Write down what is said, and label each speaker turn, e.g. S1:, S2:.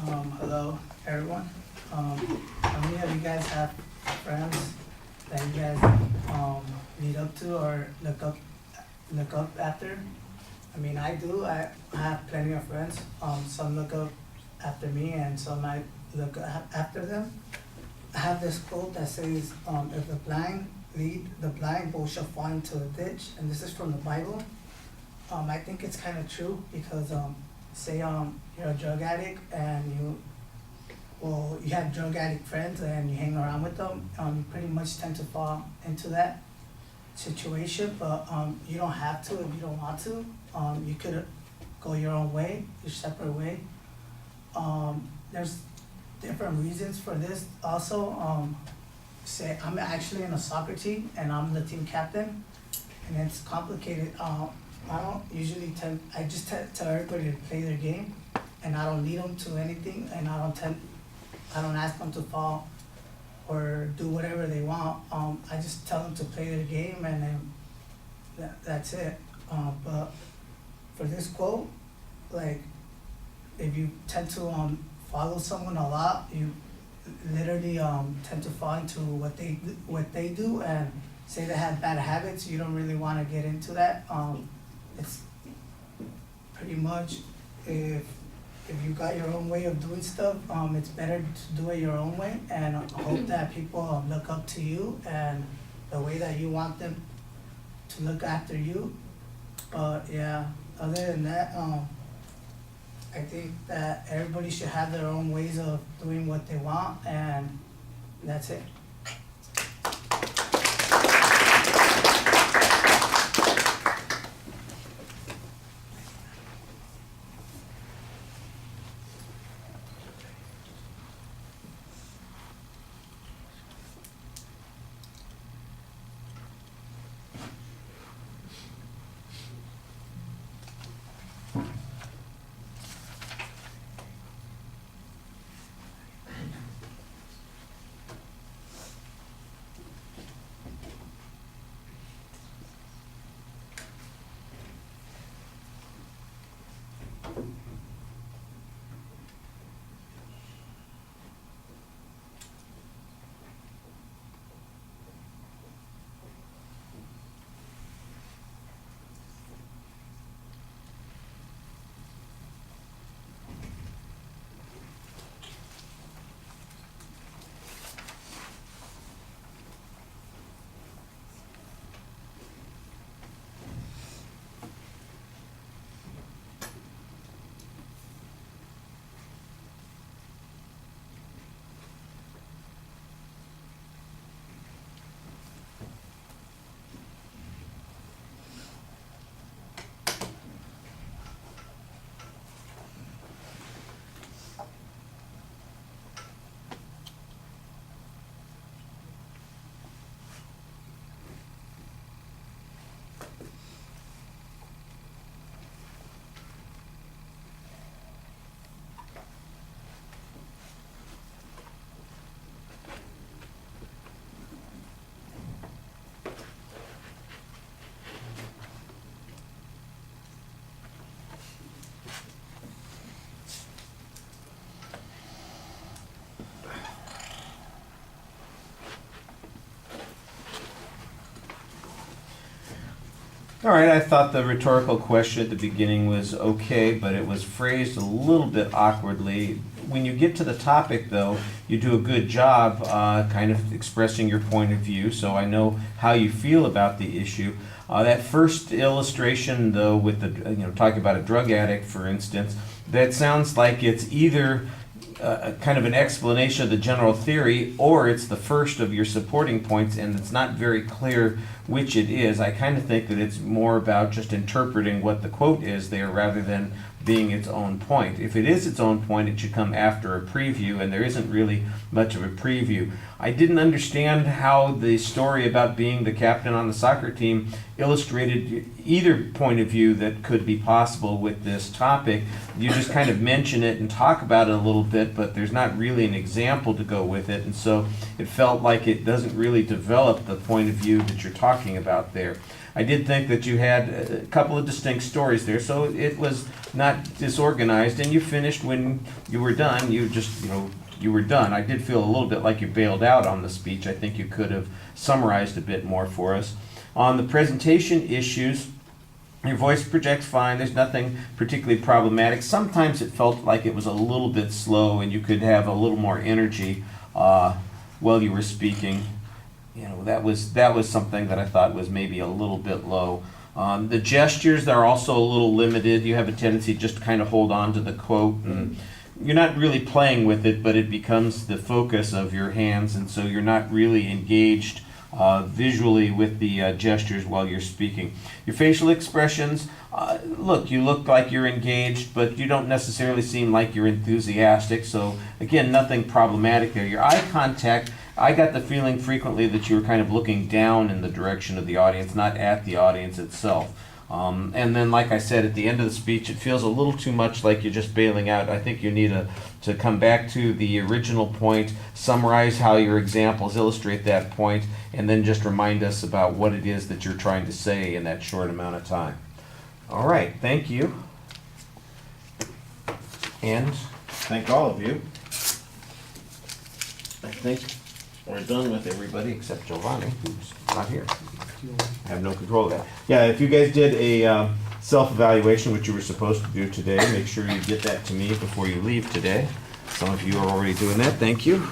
S1: Hello, everyone. How many of you guys have friends that you guys meet up to or look up after? I mean, I do. I have plenty of friends. Some look up after me, and some I look after them. I have this quote that says, "If the blind lead the blind, both shall fall into a ditch," and this is from the Bible. I think it's kind of true because say you're a drug addict and you have drug addict friends and you hang around with them, you pretty much tend to fall into that situation, but you don't have to if you don't want to. You could go your own way, your separate way. There's different reasons for this also. Say I'm actually in a soccer team and I'm the team captain, and it's complicated. I don't usually I just tell everybody to play their game, and I don't lead them to anything, and I don't ask them to fall or do whatever they want. I just tell them to play their game, and then that's it. But for this quote, like, if you tend to follow someone a lot, you literally tend to fall into what they do, and say they have bad habits. You don't really want to get into that. It's pretty much if you got your own way of doing stuff, it's better to do it your own way and hope that people look up to you and the way that you want them to look after you. But yeah, other than that, I think that everybody should have their own ways of doing what they want, and that's it.
S2: All right, I thought the rhetorical question at the beginning was okay, but it was phrased a little bit awkwardly. When you get to the topic, though, you do a good job kind of expressing your point of view, so I know how you feel about the issue. That first illustration, though, with the talking about a drug addict, for instance, that sounds like it's either kind of an explanation of the general theory, or it's the first of your supporting points, and it's not very clear which it is. I kind of think that it's more about just interpreting what the quote is there rather than being its own point. If it is its own point, it should come after a preview, and there isn't really much of a preview. I didn't understand how the story about being the captain on the soccer team illustrated either point of view that could be possible with this topic. You just kind of mention it and talk about it a little bit, but there's not really an example to go with it, and so it felt like it doesn't really develop the point of view that you're talking about there. I did think that you had a couple of distinct stories there, so it was not disorganized, and you finished when you were done. You just, you were done. I did feel a little bit like you bailed out on the speech. I think you could have summarized a bit more for us. On the presentation issues, your voice projects fine. There's nothing particularly problematic. Sometimes it felt like it was a little bit slow and you could have a little more energy while you were speaking. That was something that I thought was maybe a little bit low. The gestures are also a little limited. You have a tendency just to kind of hold on to the quote, and you're not really playing with it, but it becomes the focus of your hands, and so you're not really engaged visually with the gestures while you're speaking. Your facial expressions, you look like you're engaged, but you don't necessarily seem like you're enthusiastic, so again, nothing problematic there. Your eye contact, I got the feeling frequently that you were kind of looking down in the direction of the audience, not at the audience itself. And then, like I said, at the end of the speech, it feels a little too much like you're just bailing out. I think you need to come back to the original point, summarize how your examples illustrate that point, and then just remind us about what it is that you're trying to say in that short amount of time. All right, thank you. And thank all of you. I think we're done with everybody except Giovanni, who's not here. I have no control of that. Yeah, if you guys did a self-evaluation, which you were supposed to do today, make sure you get that to me before you leave today. Some of you are already doing that. Thank you.